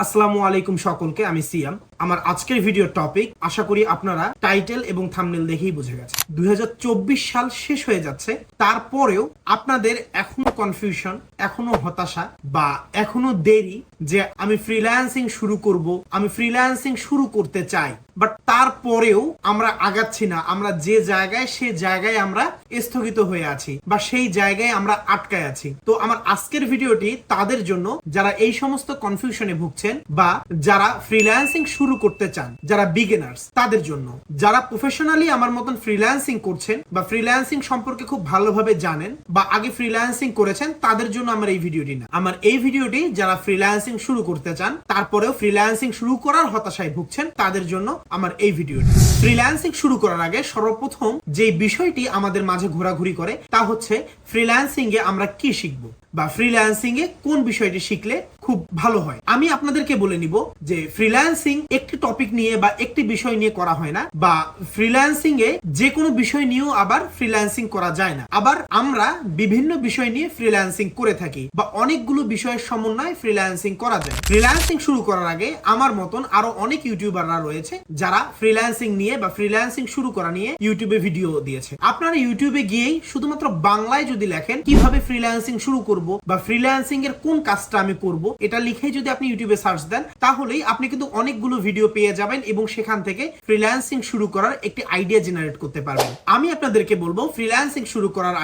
আসসালামু আলাইকুম সকলকে, আমি সিয়াম। আমার আজকের ভিডিও টপিক আশা করি আপনারা টাইটেল এবং থাম্বনেল দেখেই বুঝে গেছে। 2024 সাল শেষ হয়ে যাচ্ছে, তারপরেও আপনাদের এখনো কনফিউশন, এখনো হতাশা বা এখনো দেরি যে আমি ফ্রিল্যান্সিং শুরু করব, আমি ফ্রিল্যান্সিং শুরু করতে চাই, বাট তারপরেও আমরা আগাচ্ছি না। আমরা যে জায়গায় সে জায়গায় আমরা স্থগিত হয়ে আছি বা সেই জায়গায় আমরা আটকায় আছি। তো আমার আজকের ভিডিওটি তাদের জন্য যারা এই সমস্ত কনফিউশনে ভুগছেন বা যারা ফ্রিল্যান্সিং শুরু করতে চান, যারা বিগিনার্স তাদের জন্য। যারা প্রফেশনালি আমার মতন ফ্রিল্যান্সিং করছেন বা ফ্রিল্যান্সিং সম্পর্কে খুব ভালোভাবে জানেন বা আগে ফ্রিল্যান্সিং করেছেন, তাদের জন্য আমার এই ভিডিওটি না। আমার এই ভিডিওটি যারা ফ্রিল্যান্সিং শুরু করতে চান তারপরেও ফ্রিল্যান্সিং শুরু করার হতাশায় ভুগছেন, তাদের জন্য আমার এই ভিডিওটি। ফ্রিল্যান্সিং শুরু করার আগে সর্বপ্রথম যে বিষয়টি আমাদের মাঝে ঘোরাঘুরি করে তা হচ্ছে ফ্রিল্যান্সিং এ আমরা কি শিখবো বা ফ্রিল্যান্সিং এ কোন বিষয়টি শিখলে খুব ভালো হয়। আমি আপনাদেরকে বলে নিব যে ফ্রিল্যান্সিং একটি টপিক নিয়ে বা একটি বিষয় নিয়ে করা হয় না, বা ফ্রিল্যান্সিং এ যে কোনো বিষয় নিয়েও আবার ফ্রিল্যান্সিং করা যায় না। আবার আমরা বিভিন্ন বিষয় নিয়ে ফ্রিল্যান্সিং করে থাকি বা অনেকগুলো বিষয়ের সমন্বয়ে ফ্রিল্যান্সিং করা যায়। ফ্রিল্যান্সিং শুরু করার আগে আমার মতন আরো অনেক ইউটিউবাররা রয়েছে যারা ফ্রিল্যান্সিং নিয়ে বা ফ্রিল্যান্সিং শুরু করা নিয়ে ইউটিউবে ভিডিও দিয়েছে। আপনারা ইউটিউবে গিয়েই শুধুমাত্র বাংলায় যদি লেখেন কিভাবে ফ্রিল্যান্সিং শুরু করব বা ফ্রিল্যান্সিং এর কোন কাজটা আমি করব, এটা লিখেই যদি আপনি ইউটিউবে সার্চ দেন তাহলেই আপনি কিন্তু অনেকগুলো ভিডিও পেয়ে যাবেন এবং সেখান থেকে ফ্রিল্যান্সিং শুরু করার একটি আইডিয়া জেনারেট করতে পারবেন। আমি আপনাদেরকে বলবো ফ্রিল্যান্সিং শুরু করার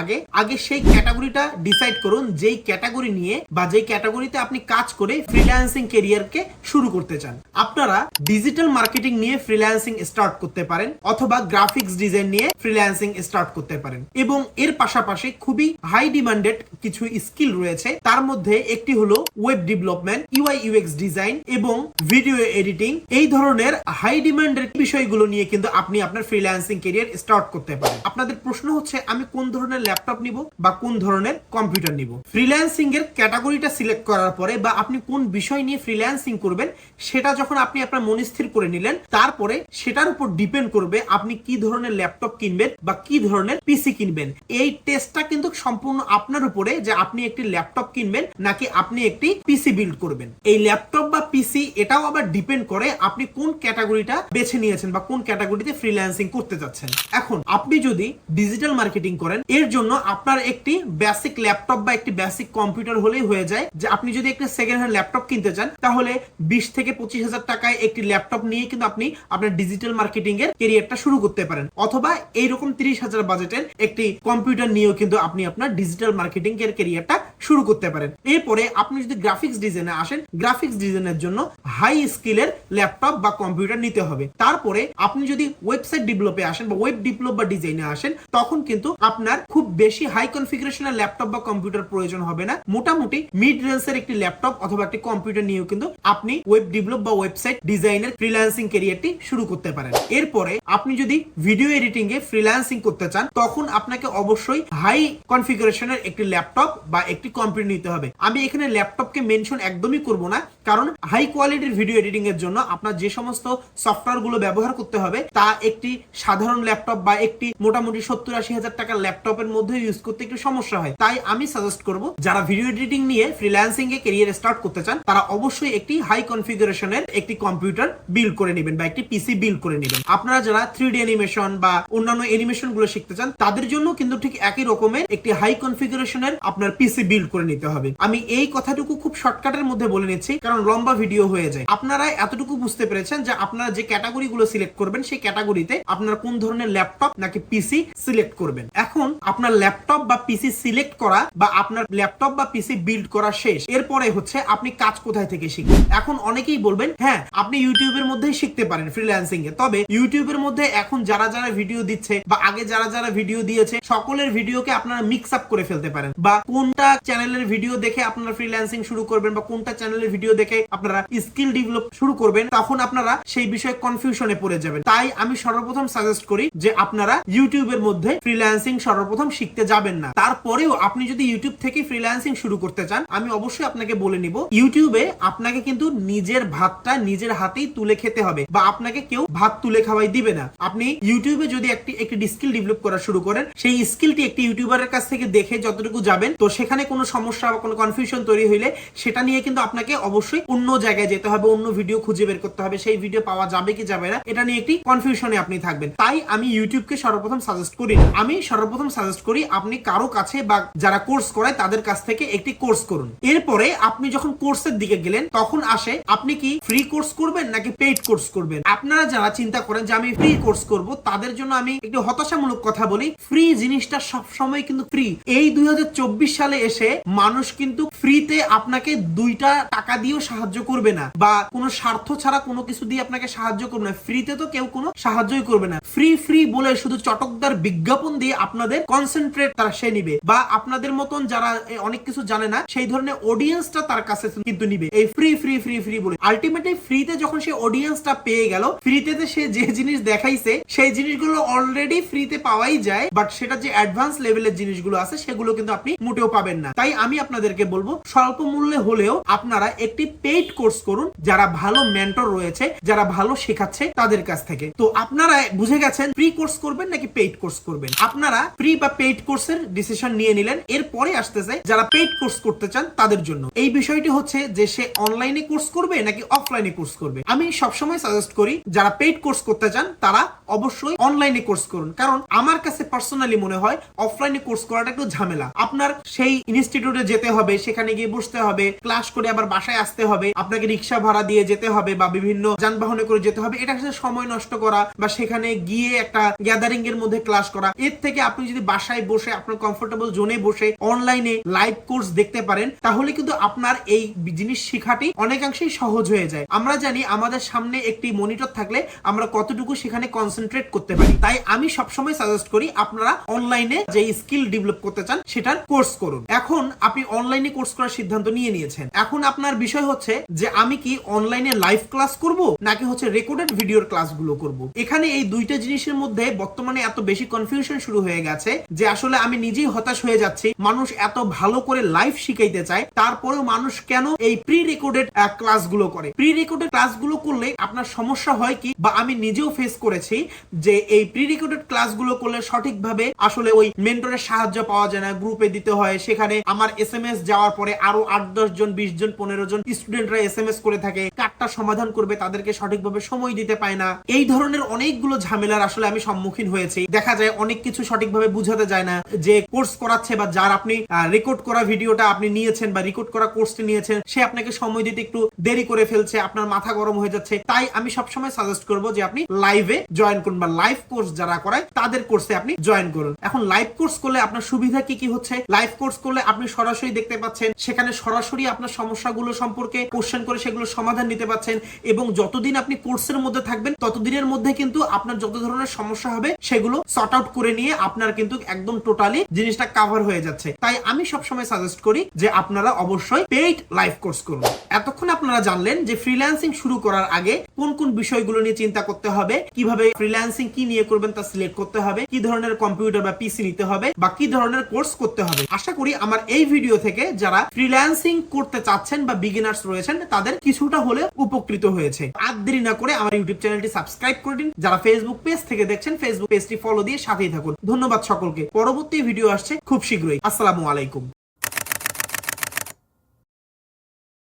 আগে সেই ক্যাটাগরিটা ডিসাইড করুন যেই ক্যাটাগরি নিয়ে বা যেই ক্যাটাগরিতে আপনি কাজ করে ফ্রিল্যান্সিং ক্যারিয়ারকে শুরু করতে চান। আপনারা ডিজিটাল মার্কেটিং নিয়ে ফ্রিল্যান্সিং স্টার্ট করতে পারেন অথবা গ্রাফিক্স ডিজাইন নিয়ে ফ্রিল্যান্সিং স্টার্ট করতে পারেন, এবং এর পাশাপাশি খুবই হাই ডিমান্ডেড কিছু স্কিল রয়েছে। তার মধ্যে একটি হলো web development, UI UX design এবং ভিডিও এডিটিং। এই ধরনের হাই ডিমান্ডের বিষয়গুলো নিয়ে কিন্তু আপনি আপনার ফ্রিল্যান্সিং ক্যারিয়ার স্টার্ট করতে পারেন। আপনাদের প্রশ্ন হচ্ছে আমি কোন ধরনের ল্যাপটপ নিব বা কোন ধরনের কম্পিউটার নিব। ফ্রিল্যান্সিং এর ক্যাটাগরিটা সিলেক্ট করার পরে বা আপনি কোন বিষয় নিয়ে ফ্রিল্যান্সিং করবেন সেটা যখন আপনি আপনার মনে স্থির করে নিলেন, তারপরে সেটার উপর ডিপেন্ড করবে আপনি কি ধরনের ল্যাপটপ কিনবেন বা কি ধরনের পিসি কিনবেন। এই টেস্টটা কিন্তু সম্পূর্ণ আপনার উপরে যে আপনি একটি ল্যাপটপ কিনবেন নাকি আপনি একটি পিসি বিল্ড করবেন। এই ল্যাপটপ বা পিসি এটাও আবার ডিপেন্ড করে আপনি কোন ক্যাটাগরিটা বেছে নিয়েছেন বা কোন ক্যাটাগরিতে ফ্রিল্যান্সিং করতে যাচ্ছেন। এখন আপনি যদি ডিজিটাল মার্কেটিং করেন, এর জন্য আপনার একটি বেসিক ল্যাপটপ বা একটি বেসিক কম্পিউটার হলেই হয়ে যায়। যে আপনি যদি একটা সেকেন্ড হ্যান্ড ল্যাপটপ কিনতে চান তাহলে 20 থেকে 25,000 টাকায় একটি ল্যাপটপ নিয়ে কিন্তু আপনি আপনার ডিজিটাল মার্কেটিং এর ক্যারিয়ারটা শুরু করতে পারেন, অথবা এইরকম 30,000 বাজেটের একটি কম্পিউটার নিয়েও কিন্তু আপনি আপনার ডিজিটাল মার্কেটিং এর ক্যারিয়ারটা শুরু করতে পারেন। এরপরে আপনি যদি গ্রাফিক্স ডিজাইনে আসেন, গ্রাফিক্স ডিজাইনের জন্য হাই স্কিলের ল্যাপটপ বা কম্পিউটার নিতে হবে। তারপরে আপনি যদি ওয়েবসাইট ডেভেলপে আসেন বা ওয়েব ডেভেলপ বা ডিজাইনে আসেন, তখন কিন্তু আপনার খুব বেশি হাই কনফিগারেশনের ল্যাপটপ বা কম্পিউটার প্রয়োজন হবে না। মোটামুটি মিড রেঞ্জের একটি ল্যাপটপ অথবা একটি কম্পিউটার নিয়েও কিন্তু আপনি ওয়েব ডেভেলপ বা ওয়েবসাইট ডিজাইনের ফ্রিল্যান্সিং ক্যারিয়ারটি শুরু করতে পারেন। এরপরে আপনি যদি ভিডিও এডিটিং এ ফ্রিল্যান্সিং করতে চান, তখন আপনাকে অবশ্যই হাই কনফিগারেশনের একটি ল্যাপটপ বা একটি কম্পিউটার নিতে হবে। আমি এখানে ল্যাপটপকে মেনশন একদমই করব না, কারণ হাই কোয়ালিটির ভিডিও এডিটিং এর জন্য আপনার যে সমস্ত সফটওয়্যার গুলো ব্যবহার করতে হবে তা একটি সাধারণ ল্যাপটপ বা একটি মোটামুটি 70-80 হাজার টাকার ল্যাপটপের মধ্যে ইউজ করতে একটু সমস্যা হয়। তাই আমি সাজেস্ট করব যারা ভিডিও এডিটিং নিয়ে ফ্রিল্যান্সিং এ ক্যারিয়ার স্টার্ট করতে চান তারা অবশ্যই একটি হাই কনফিগারেশনের একটি কম্পিউটার বিল্ড করে নেবেন বা একটি পিসি বিল্ড করে নেবেন। আপনারা যারা 3D অ্যানিমেশন বা অন্যান্য অ্যানিমেশন গুলো শিখতে চান তাদের জন্য কিন্তু ঠিক একই রকমের একটি হাই কনফিগারেশনের আপনার পিসি বিল্ড করে নিতে হবে। আমি এই কথাটুকু খুব শর্টকাটের মধ্যে বলে নিচ্ছি কারণ লম্বা ভিডিও হয়ে যায়। আপনারা এতটুকু বুঝতে পেরেছেন যে আপনারা যে ক্যাটাগরি গুলো সিলেক্ট করবেন সেই ক্যাটাগরিতে আপনারা কোন ধরনের ল্যাপটপ নাকি পিসি সিলেক্ট করবেন। এখন আপনার ল্যাপটপ বা পিসি সিলেক্ট করা বা আপনার ল্যাপটপ বা পিসি বিল্ড করা শেষ। এরপরে হচ্ছে আপনি কাজ কোথায় থেকে শিখবেন। এখন অনেকেই বলবেন হ্যাঁ আপনি ইউটিউবের মধ্যেই শিখতে পারেন ফ্রিল্যান্সিং এ, তবে ইউটিউবের মধ্যে এখন যারা যারা ভিডিও দিচ্ছে বা আগে যারা যারা ভিডিও দিয়েছে সকলের ভিডিওকে আপনারা মিক্স আপ করে ফেলতে পারেন, বা কোনটা চ্যানেলের ভিডিও দেখে আপনারা ফ্রিল্যান্সিং শুরু করবেন বা কোনটা চ্যানেলের ভিডিও দেখে আপনারা স্কিল ডেভেলপ শুরু করবেন, তখন আপনারা সেই বিষয়ে কনফিউশনে পড়ে যাবেন। তাই আমি সর্বপ্রথম সাজেস্ট করি যে আপনারা ইউটিউবের মধ্যে ফ্রিল্যান্সিং সর্বপ্রথম শিখতে যাবেন না। তারপরেও আপনি যদি ইউটিউব থেকে ফ্রিল্যান্সিং শুরু করতে চান, আমি অবশ্যই আপনাকে বলে নিব ইউটিউবে আপনাকে কিন্তু নিজের ভাতটা নিজের হাতেই তুলে খেতে হবে বা আপনাকে কেউ ভাত তুলে খাওয়াই দিবে না। আপনি ইউটিউবে যদি একটি স্কিল ডেভেলপ করা শুরু করেন, সেই স্কিলটি একটি ইউটিউবারের কাছ থেকে দেখে যতটুকু যাবেন, তো সেখানে কোনো কোনো সমস্যা বা কোনো কনফিউশন তৈরি হইলে সেটা নিয়ে কিন্তু আপনাকে অবশ্যই অন্য জায়গায় যেতে হবে, অন্য ভিডিও খুঁজে বের করতে হবে, সেই ভিডিও পাওয়া যাবে কি যাবে না এটা নিয়ে একটি কনফিউশনে আপনি থাকবেন। তাই আমি ইউটিউবকে সর্বপ্রথম সাজেস্ট করি না, আমি সর্বপ্রথম সাজেস্ট করি আপনি কারো কাছে বা যারা কোর্স করায় তাদের কাছ থেকে একটি কোর্স করুন। এরপরে আপনি যখন কোর্সের দিকে গেলেন তখন আসে আপনি কি ফ্রি কোর্স করবেন নাকি পেইড কোর্স করবেন। আপনারা যারা চিন্তা করেন যে আমি ফ্রি কোর্স করব তাদের জন্য আমি একটু হতাশামূলক কথা বলি, ফ্রি জিনিসটা সব সময় কিন্তু ফ্রি। এই 2024 সালে এসে মানুষ কিন্তু ফ্রিতে আপনাকে 2টা টাকা দিয়েও সাহায্য করবে না, বা কোনো স্বার্থ ছাড়া কোনো কিছু দিয়ে আপনাকে সাহায্য করবে না। ফ্রিতে তো কেউ কোনো সাহায্যই করবে না। ফ্রি ফ্রি বলে শুধু চটকদার বিজ্ঞাপন দিয়ে আপনাদের কনসেন্ট্রেট তারা সে নিবে, বা আপনাদের মতন যারা অনেক কিছু জানে না সেই ধরনের অডিয়েন্সটা তার কাছে কিন্তু নিবে এই ফ্রি ফ্রি ফ্রি ফ্রি বলে। আলটিমেটলি ফ্রিতে যখন সে অডিয়েন্সটা পেয়ে গেল, ফ্রিতে সে যে জিনিস দেখাইছে সেই জিনিসগুলো অলরেডি ফ্রিতে পাওয়াই যায়, বাট সেটা যে অ্যাডভান্স লেভেলের জিনিসগুলো আছে সেগুলো কিন্তু আপনি মোটেও পাবেন না। তাই আমি আপনাদেরকে বলবো স্বল্প মূল্যে হলেও আপনারা একটি পেইড কোর্স করুন, যারা ভালো মেন্টর রয়েছে, যারা ভালো শেখাচ্ছে তাদের কাছ থেকে। তো আপনারা বুঝে গেছেন ফ্রি কোর্স করবেন নাকি পেইড কোর্স করবেন। আপনারা ফ্রি বা পেইড কোর্সের ডিসিশন নিয়ে নিলেন। এরপরে আসতেছে যারা পেইড কোর্স করতে চান তাদের জন্য এই বিষয়টি হচ্ছে যে সে অনলাইনে কোর্স করবে নাকি অফলাইনে কোর্স করবে। আমি সবসময় সাজেস্ট করি যারা পেইড কোর্স করতে চান তারা অবশ্যই অনলাইনে কোর্স করুন, কারণ আমার কাছে পার্সোনালি মনে হয় অফলাইনে কোর্স করাটা একটু ঝামেলা। আপনার সেই ইনস্টিটিউটে যেতে হবে, সেখানে গিয়ে বসতে হবে, ক্লাস করে আবার বাসায় আসতে হবে, আপনাকে রিক্সা ভাড়া দিয়ে যেতে হবে বা বিভিন্ন যানবাহনে করে যেতে হবে, এটা হচ্ছে সময় নষ্ট করা বা সেখানে গিয়ে একটা গ্যাদারিং এর মধ্যে ক্লাস করা। এর থেকে আপনি যদি বাসায় বসে আপনার কমফোর্টেবল জোনে বসে অনলাইনে লাইভ কোর্স দেখতে পারেন তাহলে কিন্তু আপনার এই জিনিস শেখাটি অনেকাংশেই সহজ হয়ে যায়। আমরা জানি আমাদের সামনে একটি মনিটর থাকলে আমরা কতটুকু সেখানে কনসেন্ট্রেট করতে পারি। তাই আমি সবসময় সাজেস্ট করি আপনারা অনলাইনে যে স্কিল ডেভেলপ করতে চান সেটার কোর্স করুন। এখন আপনি অনলাইনে কোর্স করার সিদ্ধান্ত নিয়ে নিয়েছেন, এখন আপনার বিষয় হচ্ছে যে আমি কি অনলাইনে লাইভ ক্লাস করব নাকি হচ্ছে রেকর্ডেড ভিডিওর ক্লাসগুলো করব। এখানে এই দুইটা জিনিসের মধ্যে বর্তমানে এত বেশি কনফিউশন শুরু হয়ে গেছে যে আসলে আমি নিজেই হতাশ হয়ে যাচ্ছি। মানুষ এত ভালো করে লাইভ শিখাইতে চায়, তারপরেও মানুষ কেন এই প্রি রেকর্ডেড ক্লাসগুলো করে। প্রি রেকর্ডেড ক্লাসগুলো করলে আপনার সমস্যা হয় কি, বা আমি নিজেও ফেস করেছি যে এই প্রি রেকর্ডেড ক্লাসগুলো করলে সঠিকভাবে আসলে ওই মেন্টরের সাহায্য পাওয়া যায় না, গ্রুপে দিতে হয়। সেখানে আমার এসএমএস যাওয়ার পরে আরো 8-10 জন 20 জন 15 জন স্টুডেন্টরা এসএমএস করে থাকে, কাটটা সমাধান করবে তাদেরকে সঠিকভাবে সময় দিতে পায় না। এই ধরনের অনেকগুলো ঝামেলার আসলে আমি সম্মুখীন হয়েছি। দেখা যায় অনেক কিছু সঠিকভাবে বুঝাতে যায় না। যে কোর্স করাচ্ছে বা যার আপনি রেকর্ড করা ভিডিওটা আপনি নিয়েছেন বা রেকর্ড করা কোর্সটি নিয়েছেন সে আপনাকে সময় দিতে একটু দেরি করে ফেলছে, আপনার মাথা গরম হয়ে যাচ্ছে। তাই আমি সবসময় সাজেস্ট করব যে আপনি লাইভে জয়েন করুন বা লাইভ কোর্স যারা করায় তাদের কোর্সে আপনি জয়েন করুন। এখন লাইভ কোর্স করলে আপনার সুবিধা কি কি হচ্ছে, লাইভ কোর্স করলে আপনি সরাসরি দেখতে পাচ্ছেন, সেখানে সরাসরি আপনার সমস্যাগুলো সম্পর্কে কোশ্চেন করে সেগুলো সমাধান নিতে পাচ্ছেন, এবং যতদিন আপনি কোর্সের মধ্যে থাকবেন ততদিনের মধ্যে কিন্তু আপনার যত ধরনের সমস্যা হবে সেগুলো সর্ট আউট করে নিয়ে আপনার কিন্তু একদম টোটালি জিনিসটা কভার হয়ে যাচ্ছে। তাই আমি সবসময় সাজেস্ট করি যে আপনারা অবশ্যই পেইড লাইভ কোর্স করুন। এতক্ষণ আপনারা জানলেন যে ফ্রিল্যান্সিং শুরু করার আগে কোন কোন বিষয়গুলো নিয়ে চিন্তা করতে হবে, কিভাবে ফ্রিল্যান্সিং কি নিয়ে করবেন তা সিলেক্ট করতে হবে, কি ধরনের কম্পিউটার বা পিসি নিতে হবে, বা কি ধরনের কোর্স করতে হবে। আশা করি আমার এই ভিডিও থেকে যারা ফ্রিল্যান্সিং করতে চাচ্ছেন বা বিগিনার্স রয়েছেন তাদের কিছুটা হলে উপকৃত হয়েছে। আর দেরি না করে আমার ইউটিউব চ্যানেলটি সাবস্ক্রাইব করে দিন। যারা ফেসবুক পেজ থেকে দেখছেন ফেসবুক পেজটি ফলো দিয়ে সাথেই থাকুন। ধন্যবাদ সকলকে। পরবর্তী ভিডিও আসছে খুব শীঘ্রই। আসসালামু আলাইকুম।